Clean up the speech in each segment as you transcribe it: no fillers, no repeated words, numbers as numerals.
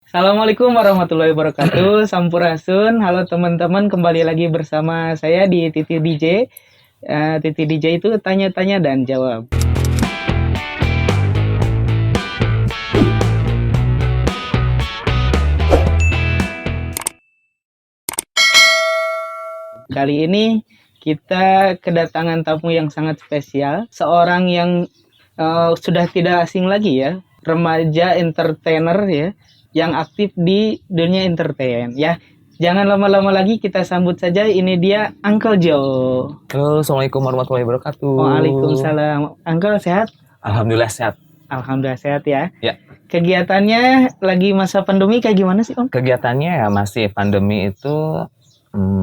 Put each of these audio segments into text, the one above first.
Assalamualaikum warahmatullahi wabarakatuh. Sampurasun. Halo teman-teman, kembali lagi bersama saya di Titi DJ. Titi DJ itu tanya-tanya dan jawab. Kali ini kita kedatangan tamu yang sangat spesial, seorang yang sudah tidak asing lagi ya, remaja entertainer ya, yang aktif di dunia entertain ya. Jangan lama-lama lagi, kita sambut saja, ini dia Uncle Joe. Halo, Assalamualaikum warahmatullahi wabarakatuh. Waalaikumsalam. Uncle sehat? Alhamdulillah sehat. Alhamdulillah sehat ya. Ya. Kegiatannya lagi masa pandemi kayak gimana sih Om? Kegiatannya ya masih pandemi itu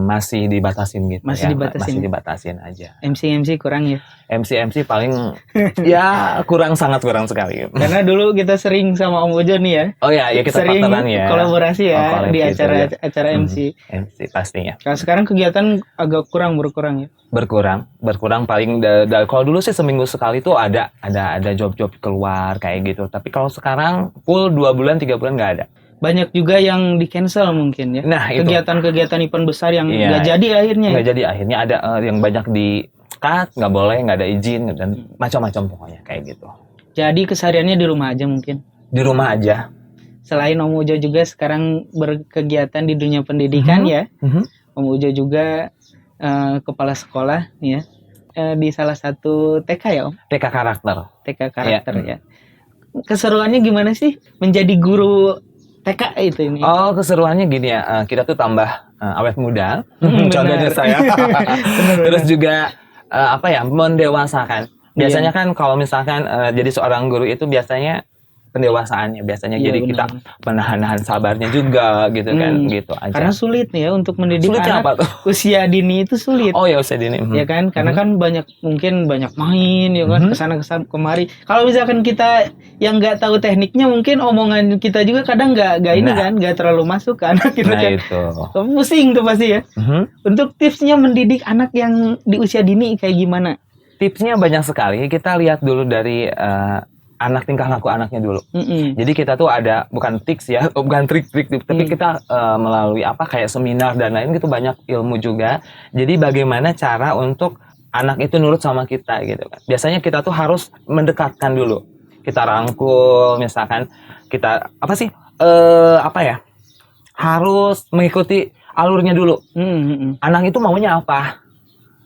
masih dibatasin gitu Masih ya. dibatasin. Masih dibatasin aja. MC kurang ya? MC paling ya sangat kurang sekali. Karena dulu kita sering sama Om Ujo nih ya. Oh ya kita Sering partneran ya. kolaborasi ya kolaborasi di itu ya. acara MC. MC pastinya. Kalau sekarang kegiatan agak berkurang ya. Berkurang paling kalau dulu sih seminggu sekali tuh ada job-job keluar kayak gitu. Tapi kalau sekarang full 2 bulan 3 bulan nggak ada. Banyak juga yang di cancel mungkin ya. Nah, itu. Kegiatan-kegiatan event besar yang Iya, nggak jadi akhirnya. Nggak jadi akhirnya ada yang banyak di cut, nggak boleh, nggak ada izin dan macam-macam pokoknya kayak gitu. Jadi kesehariannya di rumah aja mungkin. Di rumah aja. Selain Om Ujo juga sekarang berkegiatan di dunia pendidikan ya. Om Ujo juga kepala sekolah ya. Di salah satu TK ya Om. TK karakter. TK karakter ya. Keseruannya gimana sih menjadi guru TK itu ini? Oh, keseruannya gini ya, kita tuh tambah awet muda, contohnya saya. Terus juga mendewasakan. Biasanya kan kalau misalkan jadi seorang guru itu biasanya pendewasaannya jadi benar. kita menahan sabarnya juga gitu kan, gitu aja. Karena sulit nih ya untuk mendidik Sulitnya anak usia dini itu sulit. Oh ya usia dini. Ya kan, karena kan mungkin banyak main ya kan, kesana kemari. Kalau misalkan kita yang nggak tahu tekniknya, mungkin omongan kita juga kadang nggak terlalu masuk ke anak gitu kan. Itu. Pusing tuh pasti ya. Untuk tipsnya mendidik anak yang di usia dini kayak gimana? Tipsnya banyak sekali. Kita lihat dulu dari anak, tingkah laku anaknya dulu. Jadi kita tuh ada bukan tips ya, bukan trik-trik, tapi kita melalui kayak seminar dan lain gitu, banyak ilmu juga. Jadi bagaimana cara untuk anak itu nurut sama kita gitu kan. Biasanya kita tuh harus mendekatkan dulu. Kita rangkul, misalkan kita harus mengikuti alurnya dulu. Anak itu maunya apa?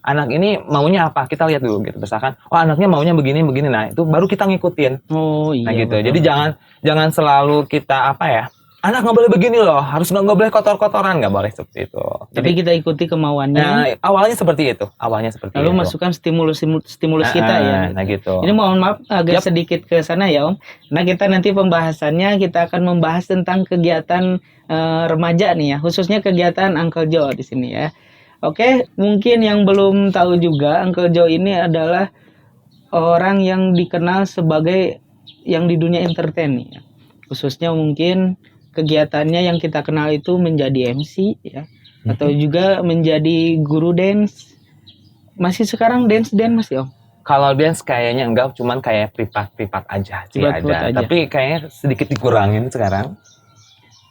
Anak ini maunya apa? Kita lihat dulu gitu. Misalkan, anaknya maunya begini. Nah, itu baru kita ngikutin. Oh iya. Nah gitu. Betul. Jadi jangan selalu kita anak nggak boleh begini loh. Harus nggak boleh kotor-kotoran, nggak boleh seperti itu. Tapi kita ikuti kemauannya. Nah, awalnya seperti itu. Lalu masukkan stimulus kita ya. Nah gitu. Ini mohon maaf agak sedikit ke sana ya Om. Nah kita nanti pembahasannya kita akan membahas tentang kegiatan remaja nih ya. Khususnya kegiatan Uncle Joe di sini ya. Oke, mungkin yang belum tahu juga, Uncle Joe ini adalah orang yang dikenal sebagai yang di dunia entertain ya. Khususnya mungkin kegiatannya yang kita kenal itu menjadi MC ya, atau juga menjadi guru dance. Masih sekarang dance masih Om? Kalau dance kayaknya enggak, cuman kayak privat aja sih ada. Tapi kayaknya sedikit dikurangin sekarang.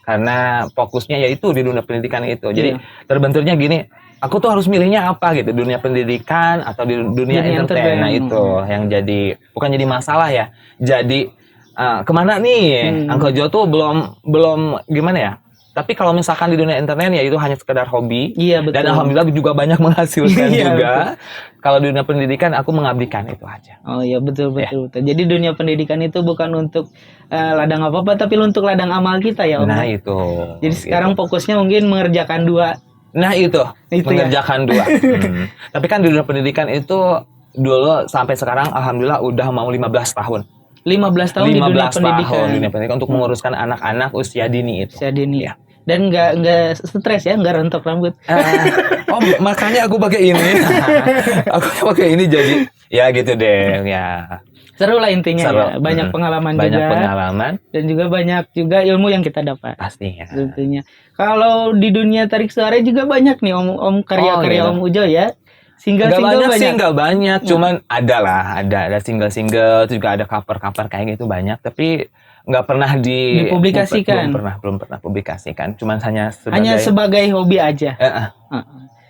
Karena fokusnya yaitu di dunia pendidikan itu. Jadi terbenturnya gini, aku tuh harus milihnya apa gitu, dunia pendidikan atau di dunia entertain. Nah itu yang jadi, bukan jadi masalah ya. Jadi kemana nih? Uncle Joe tuh belum gimana ya. Tapi kalau misalkan di dunia entertain ya itu hanya sekedar hobi. Iya, betul. Dan alhamdulillah juga banyak menghasilkan juga. Kalau di dunia pendidikan aku mengabdikan itu aja. Oh iya betul. Jadi dunia pendidikan itu bukan untuk ladang apa-apa, tapi untuk ladang amal kita ya Om. Nah itu. Jadi sekarang fokusnya mungkin mengerjakan 2. Nah itu mengerjakan ya? 2. Tapi kan di dunia pendidikan itu dulu sampai sekarang alhamdulillah udah mau 15 tahun. 15 tahun di dunia pendidikan untuk menguruskan anak-anak usia dini itu. Usia dini ya. Dan nggak stres ya, nggak rontok rambut. Makanya aku pakai ini. Aku pakai ini jadi ya gitu deh ya. Seru lah intinya ya. Banyak pengalaman dan juga banyak juga ilmu yang kita dapat. Pastinya. Tentunya. Kalau di dunia tarik suara juga banyak nih Om karya-karya Om Ujo ya. Single-single banyak. Nggak banyak, cuman ada single-single, juga ada cover kayak gitu banyak, tapi nggak pernah dipublikasikan. Belum pernah publikasikan. Cuman hanya sebagai hobi aja.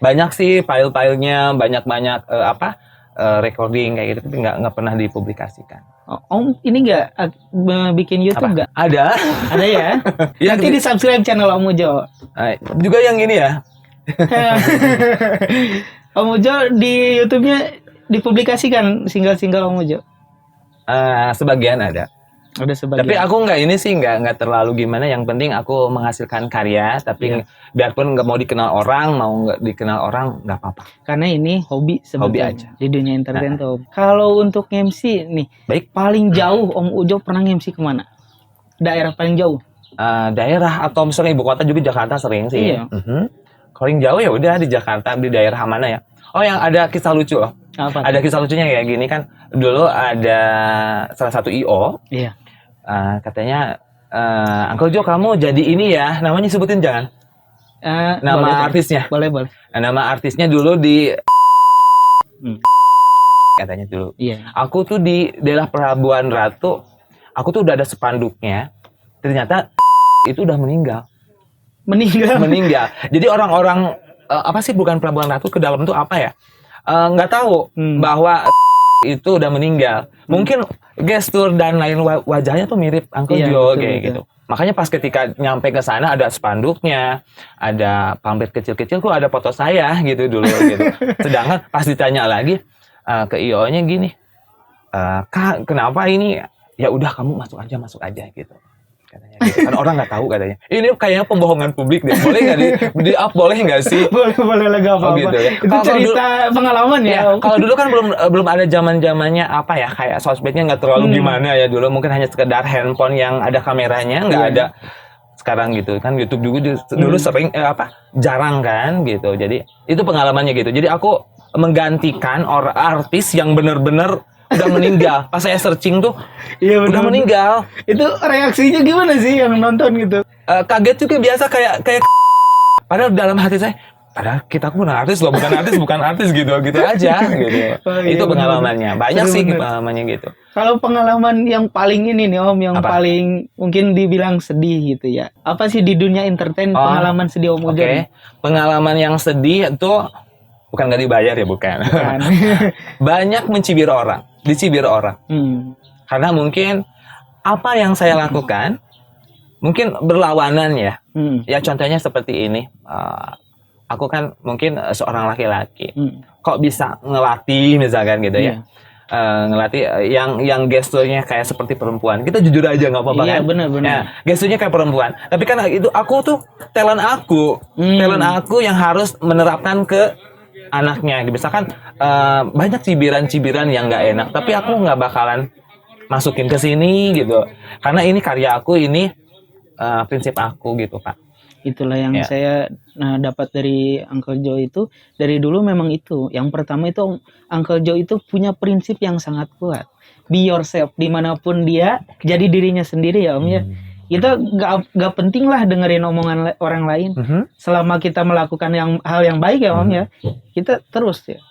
Banyak sih file-filenya, banyak recording kayak gitu, tapi nggak pernah dipublikasikan. Om ini nggak bikin YouTube nggak? Ada ya. Ya, nanti di subscribe channel Om Ujo. Juga yang ini ya. Om Ujo di YouTube-nya dipublikasikan single-single Om Ujo. Sebagian ada. Udah sebagian. Tapi aku nggak terlalu gimana. Yang penting aku menghasilkan karya. Tapi biarpun nggak mau dikenal orang, mau nggak dikenal orang nggak apa-apa. Karena ini hobi sebetulnya. Hobi aja. Di dunia entertain tuh. Kalau untuk MC nih, baik. Paling jauh Om Ujo pernah MC kemana? Daerah paling jauh? Daerah atau misalnya ibu kota juga Jakarta sering sih. Iya. Paling jauh ya udah di Jakarta, di daerah mana ya? Oh, yang ada kisah lucu loh. Apa? Ada kisah lucunya kayak gini kan. Dulu ada salah satu IO. Iya. Katanya, Uncle Jo kamu jadi ini ya. Namanya sebutin jangan. Nama artisnya. Boleh. Nama artisnya dulu di katanya dulu. Iya. Aku tuh di daerah Pelabuhan Ratu. Aku tuh udah ada spanduknya. Ternyata itu udah meninggal. Meninggal. Jadi orang-orang apa sih bukan Pelabuhan Ratu ke dalam tuh apa ya? Nggak tahu bahwa itu udah meninggal. Mungkin gestur dan lain wajahnya tuh mirip Uncle Jo kayak gitu. Makanya pas ketika nyampe ke sana ada spanduknya, ada pamflet kecil-kecil tuh ada foto saya gitu dulu gitu. Sedangkan pas ditanya lagi ke IO-nya gini, Kak kenapa ini? Ya udah kamu masuk aja gitu. Katanya gitu. Kan orang nggak tahu katanya. Ini kayaknya pembohongan publik deh. Boleh nggak di up boleh nggak sih? boleh lah gak apa-apa. Gitu ya. Itu cerita pengalaman ya. Kalau dulu kan belum ada zamannya apa ya kayak sosmednya nggak terlalu gimana ya dulu. Mungkin hanya sekedar handphone yang ada kameranya, nggak ada sekarang gitu kan. YouTube juga dulu sering jarang kan gitu. Jadi itu pengalamannya gitu. Jadi aku menggantikan artis yang benar-benar udah meninggal. Pas saya searching tuh udah meninggal. Itu reaksinya gimana sih yang nonton gitu? Kaget juga biasa kayak padahal dalam hati saya padahal kita bukan artis loh, bukan artis gitu aja gitu. Itu pengalamannya. Banyak sih pengalamannya gitu. Kalau pengalaman yang paling ini nih Om, yang paling mungkin dibilang sedih gitu ya. Apa sih di dunia entertain pengalaman sedih Om Ujo? Pengalaman yang sedih itu bukan nggak dibayar ya, bukan. Banyak dicibir orang. Karena mungkin apa yang saya lakukan mungkin berlawanan ya. Ya contohnya seperti ini. Aku kan mungkin seorang laki-laki. Kok bisa ngelatih misalkan gitu ya. Ngelatih yang gesturnya kayak seperti perempuan. Kita jujur aja nggak apa-apa kan? Iya benar. Ya, gesturnya kayak perempuan. Tapi kan itu aku tuh talent aku yang harus menerapkan ke anaknya. Misalkan banyak cibiran-cibiran yang nggak enak, tapi aku nggak bakalan masukin ke sini gitu. Karena ini karya aku, ini prinsip aku gitu Pak. Itulah yang saya dapat dari Uncle Jo itu. Dari dulu memang itu. Yang pertama itu Uncle Jo itu punya prinsip yang sangat kuat. Be yourself, dimanapun dia, jadi dirinya sendiri ya Om ya. Kita nggak penting lah dengerin omongan orang lain. Selama kita melakukan hal yang baik ya Om ya, kita terus ya.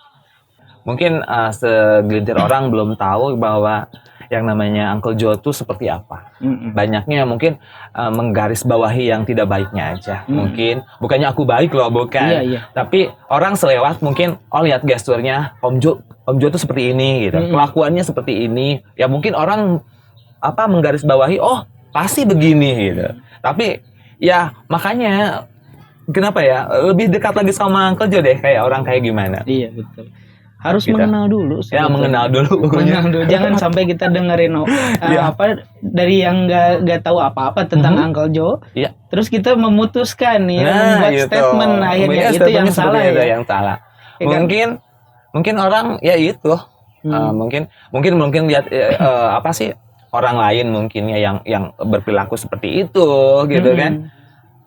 Mungkin segelintir orang belum tahu bahwa yang namanya Uncle Jo itu seperti apa. Banyaknya mungkin menggarisbawahi yang tidak baiknya aja. Mungkin bukannya aku baik loh, bukan. Tapi orang selewat mungkin lihat gesturnya Om Jo itu seperti ini gitu. Kelakuannya seperti ini. Ya mungkin orang menggarisbawahi pasti begini gitu. Tapi ya makanya kenapa ya lebih dekat lagi sama Uncle Jo deh, kayak orang kayak gimana. Iya betul. Harus mengenal dulu. Mengenal dulu. Jangan sampai kita dengerin dari yang nggak tahu apa-apa tentang Uncle Jo. Iya. Terus kita memutuskan membuat statement akhirnya itu yang salah ya. Yang salah. Mungkin orang ya itu. Mungkin lihat orang lain mungkin ya yang berperilaku seperti itu gitu kan.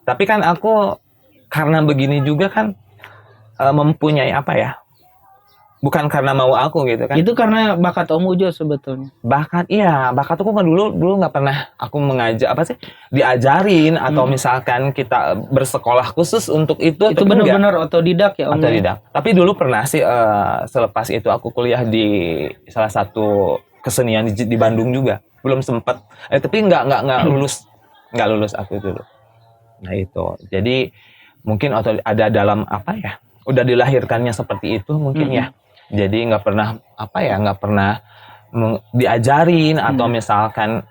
Tapi kan aku karena begini juga kan mempunyai bukan karena mau aku gitu kan. Itu karena bakat Om Ujo sebetulnya. Bakat aku kan dulu nggak pernah aku diajarin atau misalkan kita bersekolah khusus untuk itu. Itu benar-benar otodidak ya Om. Otodidak. Tapi dulu pernah sih selepas itu aku kuliah di salah satu kesenian di Bandung juga. belum sempat. Tapi nggak lulus aku dulu. Nah itu, jadi mungkin atau ada dalam apa ya, udah dilahirkannya seperti itu mungkin ya. Jadi nggak pernah diajarin atau misalkan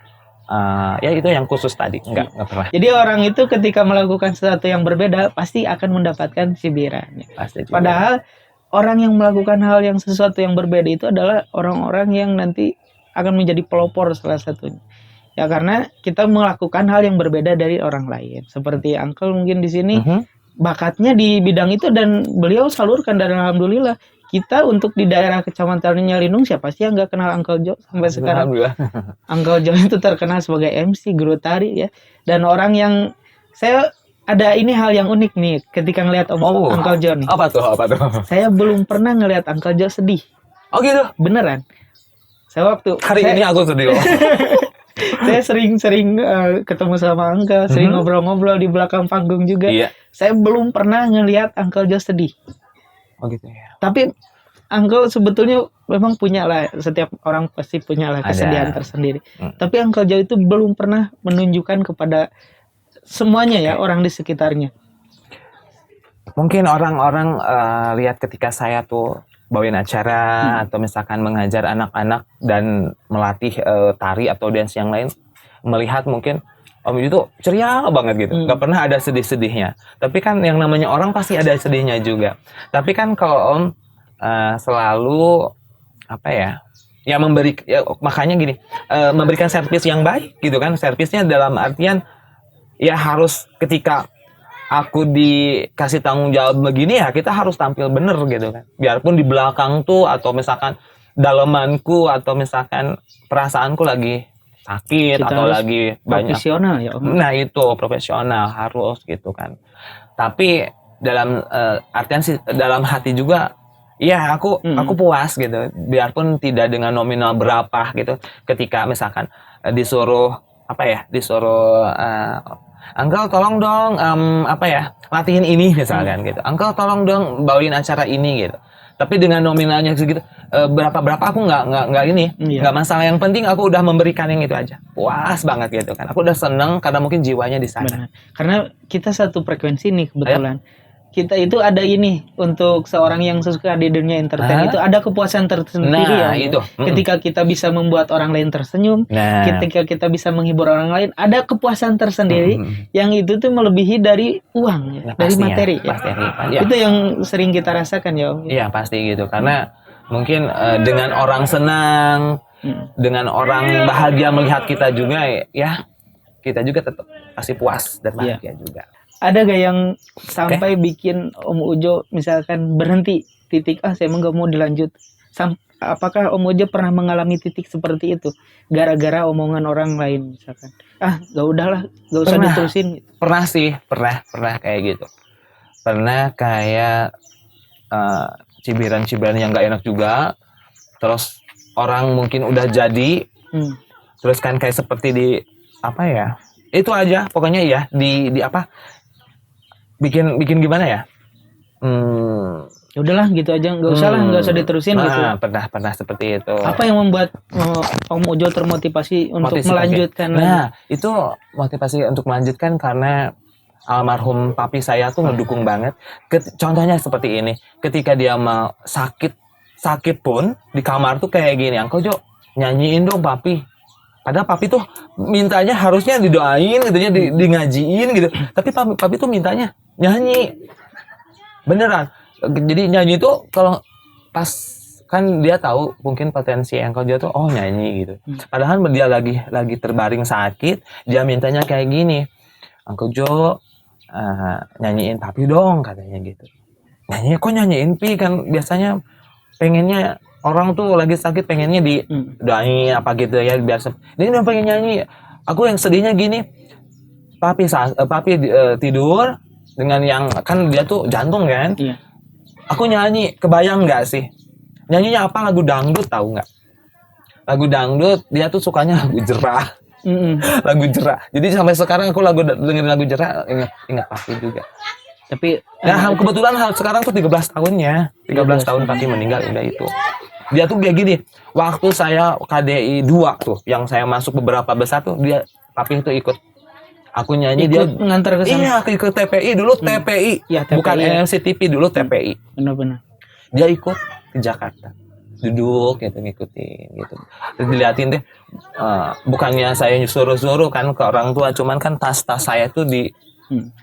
ya itu yang khusus tadi nggak pernah. Jadi orang itu ketika melakukan sesuatu yang berbeda pasti akan mendapatkan cibiran. Pasti. Padahal orang yang melakukan hal yang sesuatu yang berbeda itu adalah orang-orang yang nanti akan menjadi pelopor salah satunya. Ya karena kita melakukan hal yang berbeda dari orang lain. Seperti Uncle mungkin di sini bakatnya di bidang itu dan beliau salurkan, dan alhamdulillah kita untuk di daerah kecamatan Nyalinung siapa sih yang nggak kenal Uncle Jo sampai sekarang. Uncle Jo itu terkenal sebagai MC, guru tari ya. Dan orang yang saya ada ini hal yang unik nih ketika ngelihat Uncle Jo nih. Apa tuh? Saya belum pernah ngelihat Uncle Jo sedih. Oh gitu? Beneran. Saya ini aku sedih loh. Saya sering ketemu sama Uncle, sering ngobrol-ngobrol di belakang panggung juga. Iya. Saya belum pernah ngelihat Uncle Jo sedih. Oh gitu ya. Tapi Uncle sebetulnya memang punya lah, setiap orang pasti punya lah kesedihan tersendiri. Tapi Uncle Jo itu belum pernah menunjukkan kepada semuanya ya orang di sekitarnya. Mungkin orang-orang lihat ketika saya tuh bawain acara atau misalkan mengajar anak-anak dan melatih tari atau dance yang lain, melihat mungkin Om itu ceria banget gitu, nggak pernah ada sedih-sedihnya. Tapi kan yang namanya orang pasti ada sedihnya juga. Tapi kan kalau Om selalu apa ya makanya gini, memberikan servis yang baik gitu kan. Servisnya dalam artian ya harus ketika aku dikasih tanggung jawab begini ya kita harus tampil bener gitu kan. Biarpun di belakang tuh atau misalkan dalemanku atau misalkan perasaanku lagi sakit kita atau lagi banyak profesional ya Om. Nah itu profesional harus gitu kan. Tapi dalam artian sih dalam hati juga ya aku puas gitu. Biarpun tidak dengan nominal berapa gitu. Ketika misalkan disuruh Uncle tolong dong latihin ini misalkan gitu. Uncle tolong dong bawain acara ini gitu. Tapi dengan nominalnya segitu berapa aku nggak ini nggak masalah. Yang penting aku udah memberikan yang itu aja, puas banget gitu kan. Aku udah seneng karena mungkin jiwanya di sana. Benar. Karena kita satu frekuensi nih kebetulan. Kita itu ada ini untuk seorang yang suka di dunia entertain itu ada kepuasan tersendiri itu. Ketika kita bisa membuat orang lain tersenyum, ketika kita bisa menghibur orang lain, ada kepuasan tersendiri yang itu tuh melebihi dari uang dari materi. Ya. Itu yang sering kita rasakan ya Om. Iya pasti gitu, karena mungkin dengan orang senang, dengan orang bahagia melihat kita juga ya kita juga tetap pasti puas dan bahagia juga. Ada gak yang sampai bikin Om Ujo misalkan berhenti titik saya emang gak mau dilanjut? Apakah Om Ujo pernah mengalami titik seperti itu gara-gara omongan orang lain misalkan? Gak udahlah, gak usah diterusin. Pernah sih, pernah kayak gitu. Pernah kayak cibiran-cibiran yang gak enak juga. Terus orang mungkin udah jadi, terus kan kayak seperti di itu aja pokoknya ya di bikin gimana ya? Udahlah gitu aja, nggak usah diterusin gitu. Pernah seperti itu. Apa yang membuat Om Ujo termotivasi untuk melanjutkan? Itu motivasi untuk melanjutkan karena almarhum papi saya tuh ngedukung banget. Contohnya seperti ini, ketika dia mau sakit pun di kamar tuh kayak gini, Uncle Jo nyanyiin dong papi. Padahal papi tuh mintanya harusnya didoain gitu ya, di ngajiin gitu. Tapi papi tuh mintanya nyanyi. Beneran. Jadi nyanyi itu kalau pas kan dia tahu mungkin potensi Uncle Jo tuh nyanyi gitu. Padahal dia lagi terbaring sakit, dia mintanya kayak gini. Uncle Jo nyanyiin papi dong katanya gitu. Nyanyiin pi kan biasanya pengennya orang tuh lagi sakit pengennya didoain apa gitu ya biar ini udah pengen nyanyi. Aku yang sedihnya gini, papi tidur dengan yang kan dia tuh jantung kan. Iya. Aku nyanyi, kebayang nggak sih? Nyanyinya apa? Lagu dangdut tahu nggak? Lagu dangdut dia tuh sukanya lagu Jerah. Lagu Jerah. Jadi sampai sekarang aku dengerin lagu Jerah ingat papi juga. Tapi kebetulan sekarang tuh 13 tahunnya. 13 tahun papi meninggal udah itu. Dia tuh kayak gini. Waktu saya KDI 2 tuh, yang saya masuk beberapa besar tuh, dia papi itu ikut. Aku nyanyi ikut dia ngantar ke sana. Iya, ikut TPI dulu, TPI. Ya, TPI. Bukan NCTV dulu, TPI. Benar-benar. Dia ikut ke Jakarta. Duduk gitu ngikutin gitu. Terus diliatin deh. Bukannya saya suruh-suruh kan ke orang tua, cuman kan tas-tas saya tuh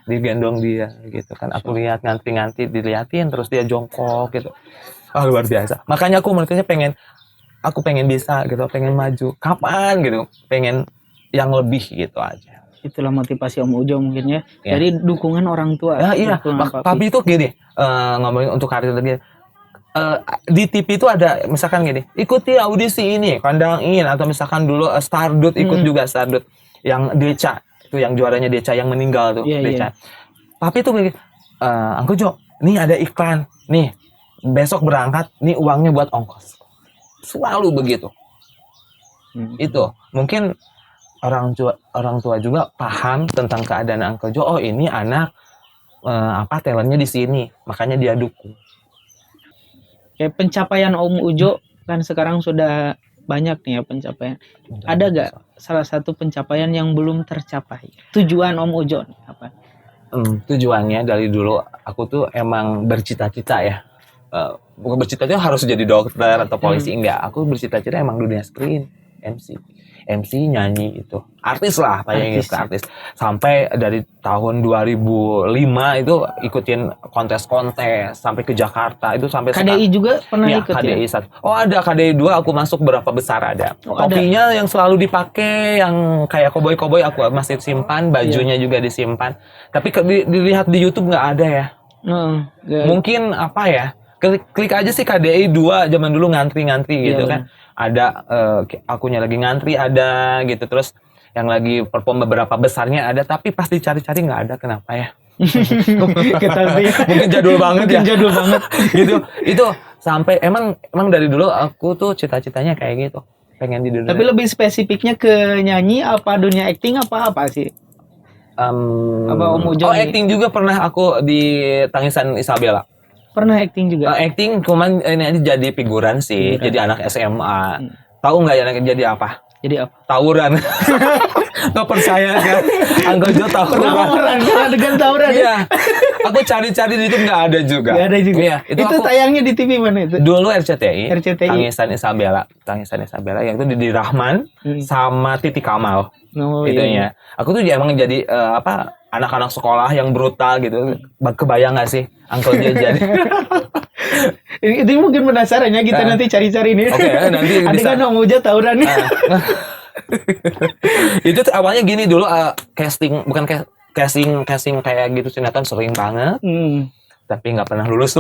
digendong dia gitu kan. Aku lihat ngantri-ngantri diliatin, terus dia jongkok gitu. Luar biasa. Makanya aku menurutnya aku pengen bisa gitu, pengen maju. Kapan gitu? Pengen yang lebih gitu aja. Itulah motivasi Om Ujo mungkin ya. Jadi dukungan orang tua. Iya. Papi itu gini, ngomongin untuk karir lagi. Di TV itu ada misalkan gini, ikuti audisi ini, kandangin, atau misalkan dulu Stardut ikut juga Stardut. Yang Deca, itu yang juaranya Deca yang meninggal tuh, Deca. Papi tuh gini, Angko Jo, nih ada iklan, nih besok berangkat, nih uangnya buat ongkos. Selalu begitu. Itu mungkin orang tua juga paham tentang keadaan Uncle Jo. Oh, ini anak talentnya di sini, makanya dia dukung. Kayak pencapaian Om Ujo kan sekarang sudah banyak nih ya pencapaian. Ada gak salah satu pencapaian yang belum tercapai? Tujuan Om Ujo apa? Tujuannya dari dulu aku tuh emang bercita-cita ya. Bukan bercita-cita harus jadi dokter atau polisi, enggak. Aku bercita-cita emang dunia screen, MC nyanyi itu artis lah kayak gitu, artis sampai dari tahun 2005 itu ikutin kontes sampai ke Jakarta itu sampai KDI juga pernah ikut KDI ya? 1. Ada KDI 2 aku masuk berapa besar ada. Topinya yang selalu dipakai yang kayak koboi aku masih simpan, bajunya juga disimpan. Tapi dilihat di YouTube nggak ada ya. Mungkin apa ya? Klik aja sih KDI 2 zaman dulu ngantri gitu kan. Ada akunya lagi ngantri ada gitu, terus yang lagi perform beberapa besarnya ada, tapi pas dicari-cari nggak ada, kenapa ya? Mungkin jadul banget gitu. Itu sampai emang dari dulu aku tuh cita-citanya kayak gitu, pengen di dunia. Tapi lebih spesifiknya ke nyanyi apa dunia acting apa sih? Apa Om Ujo? Acting juga pernah aku di Tangisan Isabella. Pernah acting juga? Acting, cuman ini jadi figuran sih, jadi anak SMA. Tahu nggak ya jadi apa? Jadi apa? Tawuran. Nggak percaya kan? Angko Jo tawuran. Dengan tawuran. Iya. Aku cari-cari di YouTube nggak ada juga. Nggak ada juga. Iya. Itu tayangnya di TV mana itu? Dulu RCTI. Tangisan Isabella yang itu di Rahman sama Titi Kamal. Itunya. Aku tuh emang jadi anak-anak sekolah yang brutal gitu. Kebayang nggak sih Angko Jo jadi? Ini mungkin penasaran ya kita nanti cari-cari nih. Oke, nanti bisa. Adegan Om Ujo tawuran nih. Itu awalnya gini dulu casting kayak gitu sinetron sering banget. Tapi nggak pernah lulus.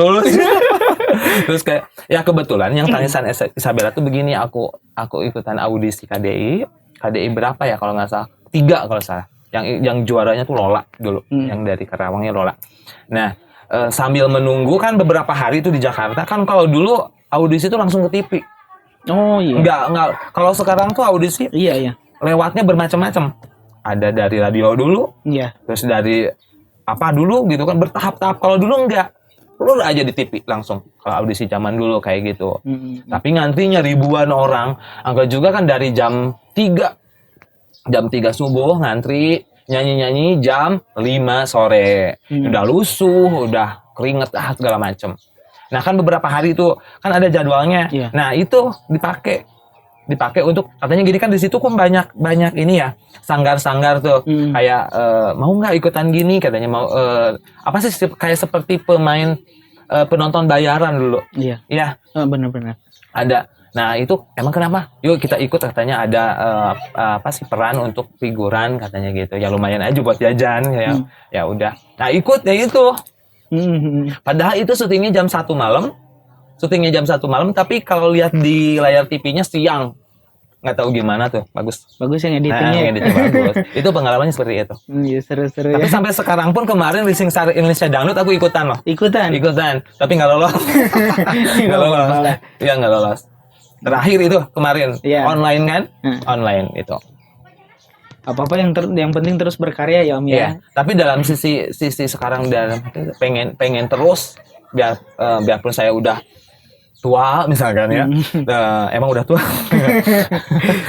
Terus kayak ya kebetulan yang Tangisan Isabella tuh begini, aku ikutan audisi KDI berapa ya kalau nggak salah 3 kalau salah. Yang juaranya tuh Lola dulu, yang dari Karawangnya Lola. Nah, sambil menunggu kan beberapa hari itu di Jakarta kan, kalau dulu audisi itu langsung ke TV. Oh iya. Enggak. Kalau sekarang tuh audisi lewatnya bermacam-macam. Ada dari radio dulu. Iya. Terus dari apa dulu gitu kan, bertahap-tahap. Kalau dulu enggak. Lu aja di TV langsung. Kalau audisi zaman dulu kayak gitu. Tapi ngantrinya ribuan orang. Angka juga kan dari jam 3 subuh ngantri, nyanyi-nyanyi jam 5 sore. Udah lusuh, udah keringet segala macem. Nah kan beberapa hari itu kan ada jadwalnya. Nah itu dipakai untuk katanya gini kan, di situ kan banyak ini ya, sanggar-sanggar tuh kayak mau nggak ikutan gini katanya, mau apa sih kayak seperti pemain penonton bayaran dulu. Iya. Benar-benar. Ada. Nah itu emang kenapa? Yuk kita ikut, katanya ada peran untuk figuran katanya gitu. Ya lumayan aja buat jajan ya udah. Nah ikut ya itu. Padahal itu syutingnya jam 1 malam. Tapi kalau lihat di layar TV-nya siang. Nggak tahu gimana tuh, bagus yang editingnya. Bagus. Itu pengalamannya seperti itu. Iya, seru-seru. Tapi sampai sekarang pun kemarin Rising Star Indonesia Dangdut aku ikutan loh. Ikutan. Tapi nggak lolos. Iya nggak lolos. Terakhir itu kemarin online kan? Online itu. Apa-apa yang penting terus berkarya ya Om ya. Tapi dalam sisi sekarang pengen terus biarpun saya udah tua misalkan ya, emang udah tua.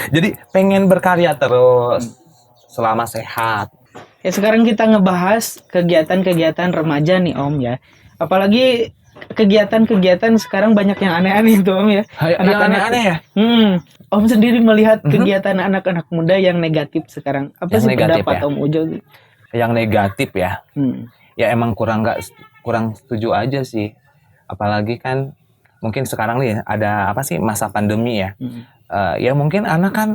Jadi pengen berkarya terus selama sehat. Ya sekarang kita ngebahas kegiatan-kegiatan remaja nih Om ya. Apalagi kegiatan-kegiatan sekarang banyak yang aneh-aneh tuh Om ya. Yang aneh-aneh ya? Om sendiri melihat kegiatan anak-anak muda yang negatif sekarang. Apa yang sih negatif, pendapat ya? Om Ujo? Yang negatif ya? Ya emang kurang setuju aja sih. Apalagi kan mungkin sekarang nih ada apa sih masa pandemi ya. Ya mungkin anak kan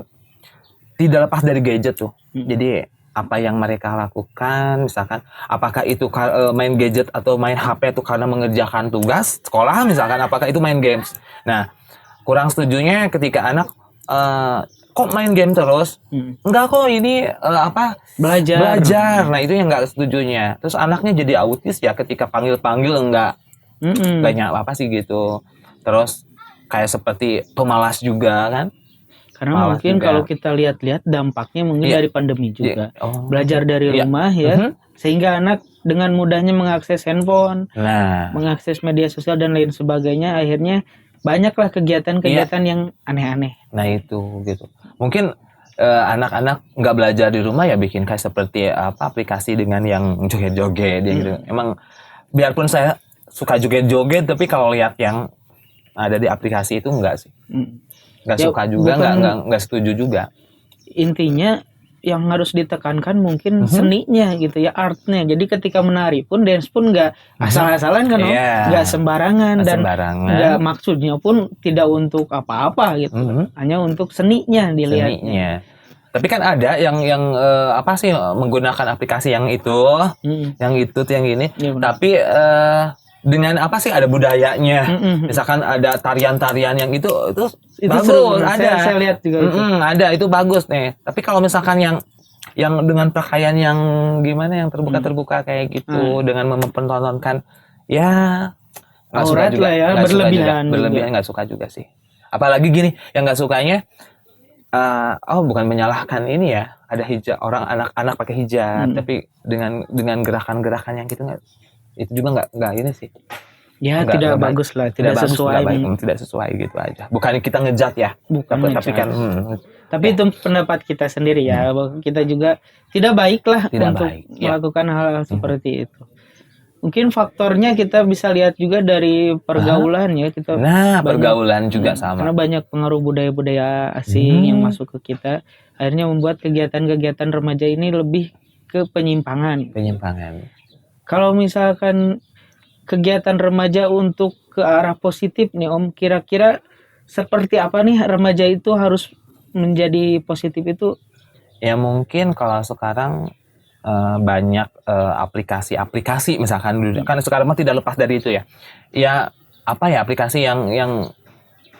tidak lepas dari gadget tuh. Jadi apa yang mereka lakukan, misalkan apakah itu main gadget atau main HP itu karena mengerjakan tugas sekolah, misalkan apakah itu main games. Nah, kurang setujunya ketika anak kok main game terus? Enggak kok, ini belajar. Nah, itu yang enggak setujunya. Terus anaknya jadi autis ya, ketika panggil-panggil enggak apa sih gitu. Terus kayak seperti pemalas juga kan. Karena mungkin juga. Kalau kita lihat-lihat dampaknya mungkin dari pandemi juga. Belajar dari rumah ya. Sehingga anak dengan mudahnya mengakses handphone, mengakses media sosial dan lain sebagainya, akhirnya banyaklah kegiatan-kegiatan yang aneh-aneh. Nah itu gitu. Mungkin anak-anak nggak belajar di rumah ya bikin kayak seperti aplikasi dengan yang joget-joget gitu. Emang biarpun saya suka joget-joget, tapi kalau lihat yang ada di aplikasi itu enggak sih. Nggak suka juga, nggak setuju juga. Intinya yang harus ditekankan mungkin seninya gitu ya, artnya. Jadi ketika menari pun, dance pun nggak asal-asalan kan, nggak sembarangan dan nggak maksudnya pun tidak untuk apa-apa gitu, hanya untuk seninya dilihatnya. Tapi kan ada yang apa sih menggunakan aplikasi yang itu, yang ini, tapi dengan apa sih ada budayanya, misalkan ada tarian-tarian yang itu bagus, seru, ada. Saya lihat juga ada itu bagus nih. Tapi kalau misalkan yang dengan pakaian yang gimana, yang terbuka kayak gitu, dengan mempertontonkan ya nggak suka juga, ya, berlebihan nggak suka juga sih. Apalagi gini, yang nggak sukanya bukan menyalahkan ini ya, ada hijab, orang anak-anak pakai hijab, tapi dengan gerakan-gerakan yang gitu nggak. Itu juga nggak ini sih ya, tidak bagus lah, tidak sesuai, tidak sesuai gitu aja. Bukan kita ngejat ya, tapi kan tapi itu pendapat kita sendiri ya, bahwa kita juga tidak baik lah untuk melakukan hal-hal seperti itu. Mungkin faktornya kita bisa lihat juga dari pergaulan ya, kita pergaulan juga sama, karena banyak pengaruh budaya-budaya asing yang masuk ke kita, akhirnya membuat kegiatan-kegiatan remaja ini lebih ke penyimpangan. Kalau misalkan kegiatan remaja untuk ke arah positif nih Om, kira-kira seperti apa nih remaja itu harus menjadi positif itu? Ya mungkin kalau sekarang banyak aplikasi misalkan, kan sekarang mah tidak lepas dari itu ya. Ya apa ya, aplikasi yang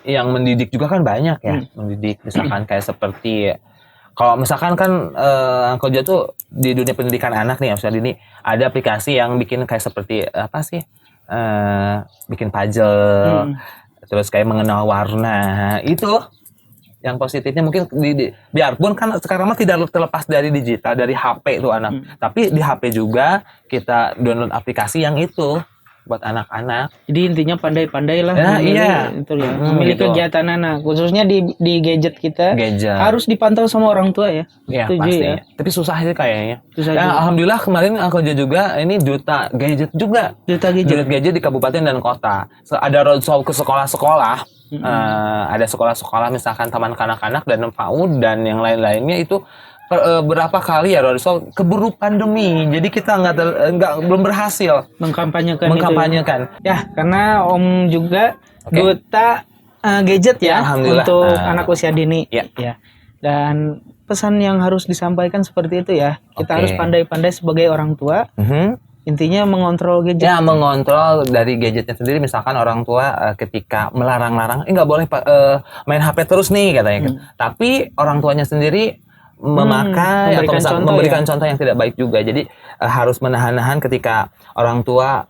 mendidik juga kan banyak ya, mendidik misalkan kayak seperti kalau misalkan kan Uncle Jo tuh di dunia pendidikan anak nih, misalnya ini ada aplikasi yang bikin kayak seperti apa sih, bikin puzzle, terus kayak mengenal warna, itu yang positifnya mungkin biarpun kan sekarang mah tidak terlepas dari digital, dari HP tuh anak, tapi di HP juga kita download aplikasi yang itu buat anak-anak. Jadi intinya pandai-pandailah memilih kegiatan anak, khususnya di gadget kita. Harus dipantau sama orang tua ya. Iya pasti. Ya. Tapi susah sih kayaknya. Alhamdulillah kemarin Uncle Jo juga ini duta gadget juga. Duta gadget di kabupaten dan kota. Ada roadshow ke sekolah-sekolah. Ada sekolah-sekolah misalkan taman kanak-kanak dan PAUD dan yang lain-lainnya itu. Berapa kali ya roadshow keburu pandemi, jadi kita belum berhasil mengkampanyekan. Ya karena Om juga duta gadget ya untuk anak usia dini ya. Dan pesan yang harus disampaikan seperti itu ya, kita harus pandai-pandai sebagai orang tua. Intinya mengontrol gadget. Ya, mengontrol dari gadgetnya sendiri. Misalkan orang tua ketika melarang-larang, nggak boleh main HP terus nih katanya. Tapi orang tuanya sendiri memakai atau memberikan contoh yang tidak baik juga. Jadi harus menahan-nahan ketika orang tua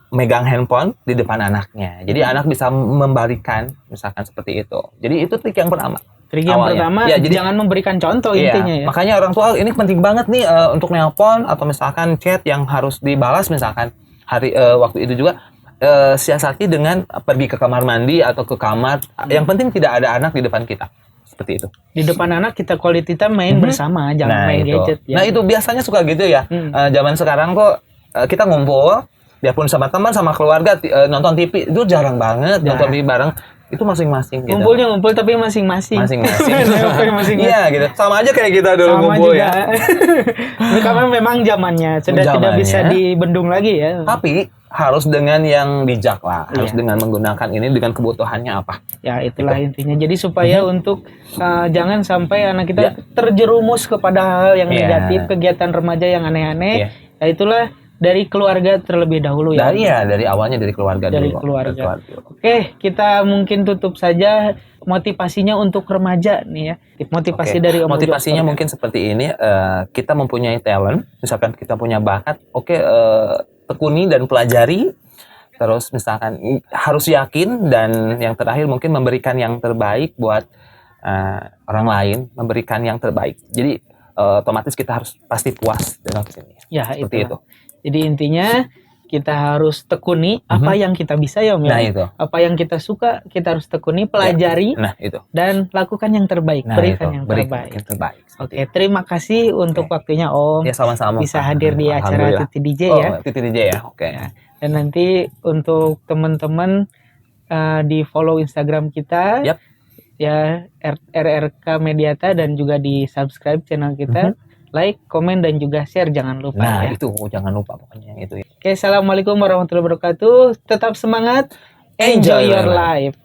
megang handphone di depan anaknya. Jadi anak bisa membalikan, misalkan seperti itu. Jadi itu trik yang pertama. Ya, jadi jangan memberikan contoh intinya ya. Makanya orang tua ini penting banget nih untuk nelpon atau misalkan chat yang harus dibalas misalkan waktu itu juga siasati dengan pergi ke kamar mandi atau ke kamar. Yang penting tidak ada anak di depan kita. Seperti itu. Di depan anak kita quality time main bersama, jangan main itu. gadget. Ya. Nah itu biasanya suka gitu ya. Zaman sekarang kok kita ngumpul, biarpun sama teman, sama keluarga, nonton TV itu jarang banget nonton TV bareng. Itu masing-masing gitu. Ngumpulnya ngumpul tapi masing-masing. Masing-masing. Iya gitu. Sama aja kayak kita dulu Sama ngumpul juga. ya. Karena memang zamannya sudah tidak bisa dibendung lagi ya. Tapi harus dengan yang bijak lah. Harus dengan menggunakan ini dengan kebutuhannya apa. Ya itulah intinya. Jadi supaya untuk jangan sampai anak kita terjerumus kepada hal yang negatif, kegiatan remaja yang aneh-aneh. Ya itulah dari keluarga terlebih dahulu ya. Dari awalnya dari keluarga dulu. Keluarga. Oke, kita mungkin tutup saja motivasinya untuk remaja nih ya. Motivasi dari Om motivasinya mungkin seperti ini, kita mempunyai talent, misalkan kita punya bakat, tekuni dan pelajari. Terus misalkan harus yakin, dan yang terakhir mungkin memberikan yang terbaik buat orang lain, memberikan yang terbaik. Jadi otomatis kita harus pasti puas dengan sini. Ya, seperti itu. Jadi intinya kita harus tekuni apa yang kita bisa ya Om. Nah, itu. Apa yang kita suka kita harus tekuni, pelajari. Nah, itu. Dan lakukan yang terbaik, berikan yang terbaik. Oke, terima kasih untuk waktunya Om. Ya, sama-sama. Bisa hadir di acara Titi DJ ya. Titi DJ ya. Oke. Dan nanti untuk teman-teman di follow Instagram kita. Ya, RRK Mediata, dan juga di subscribe channel kita. Like, komen, dan juga share, jangan lupa. Nah, itu jangan lupa pokoknya itu. Oke, assalamualaikum warahmatullahi wabarakatuh. Tetap semangat, enjoy your life.